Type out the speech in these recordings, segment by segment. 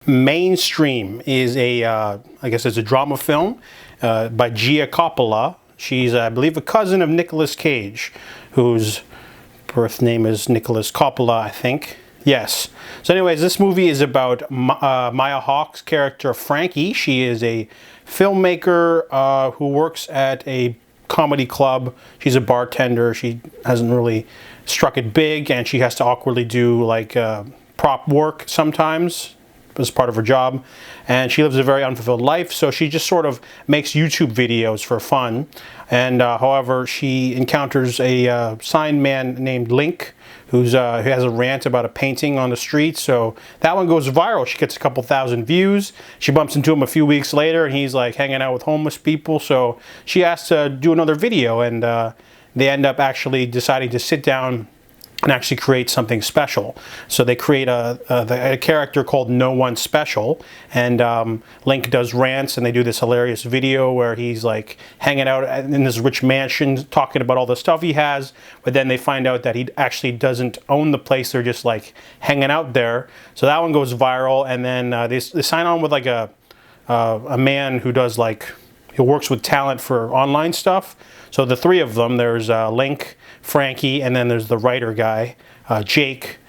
Mainstream is a, I guess it's a drama film by Gia Coppola. She's, I believe, a cousin of Nicolas Cage, whose birth name is Nicolas Coppola, I think. Yes. So anyways, this movie is about Maya Hawke's character, Frankie. She is a filmmaker who works at a comedy club. She's a bartender. She hasn't really struck it big, and she has to awkwardly do like prop work sometimes as part of her job, and she lives a very unfulfilled life, so she just sort of makes YouTube videos for fun. And however, she encounters a sign man named Link, who has a rant about a painting on the street, so that one goes viral. She gets a couple thousand views. She bumps into him a few weeks later, and he's like hanging out with homeless people, so she asks to do another video, and they end up actually deciding to sit down and actually create something special. So they create a character called No One Special, and Link does rants, and they do this hilarious video where he's like hanging out in this rich mansion talking about all the stuff he has, but then they find out that he actually doesn't own the place. They're just like hanging out there. So that one goes viral, and then they sign on with like a man who does like, he works with talent for online stuff. So the three of them, there's Link, Frankie, and then there's the writer guy, Jake,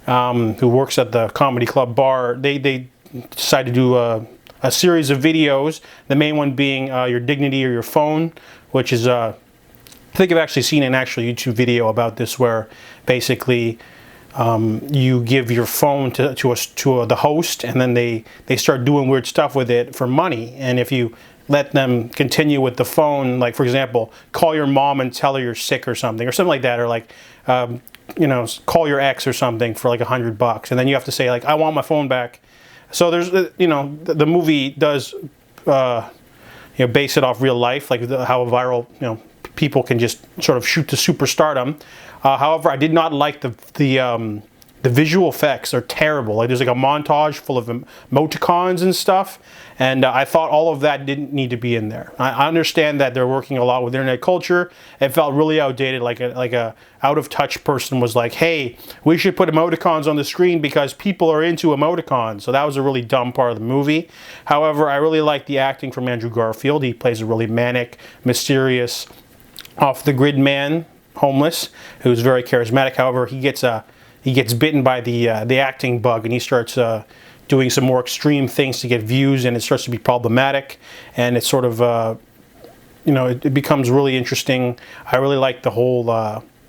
who works at the comedy club bar. They decide to do a series of videos, the main one being Your Dignity or Your Phone, which is, I think I've actually seen an actual YouTube video about this, where basically you give your phone to the host, and then they start doing weird stuff with it for money. And if you let them continue with the phone, like for example, call your mom and tell her you're sick or something like that, or like you know, call your ex or something for like $100, and then you have to say like, I want my phone back. So there's, you know, the movie does you know, base it off real life, like how viral, you know, people can just sort of shoot to superstardom. However, I did not like the visual effects are terrible. Like there's like a montage full of emoticons and stuff, and I thought all of that didn't need to be in there. I understand that they're working a lot with internet culture. It felt really outdated, like a out of touch person was like, hey, we should put emoticons on the screen because people are into emoticons. So that was a really dumb part of the movie. However, I really like the acting from Andrew Garfield. He plays a really manic, mysterious, off the grid man, homeless, who's very charismatic. However, he gets bitten by the acting bug, and he starts doing some more extreme things to get views, and it starts to be problematic, and it's sort of you know, it becomes really interesting. I really like the whole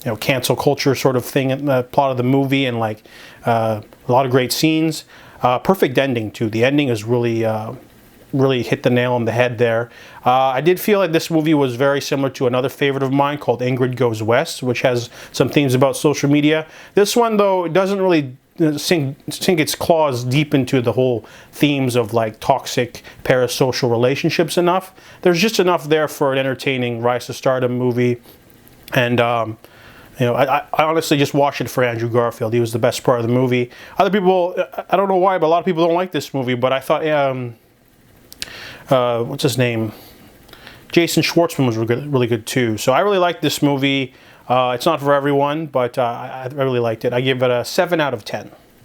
you know, cancel culture sort of thing in the plot of the movie, and like a lot of great scenes. Perfect ending too. The ending is really really hit the nail on the head there. I did feel like this movie was very similar to another favorite of mine called Ingrid Goes West, which has some themes about social media. This one, though, doesn't really sink its claws deep into the whole themes of like toxic parasocial relationships enough. There's just enough there for an entertaining rise to stardom movie. And you know, I honestly just watched it for Andrew Garfield. He was the best part of the movie. Other people, I don't know why, but a lot of people don't like this movie, but I thought what's his name? Jason Schwartzman was really good too. So I really liked this movie. It's not for everyone, but I really liked it. I give it a 7 out of 10.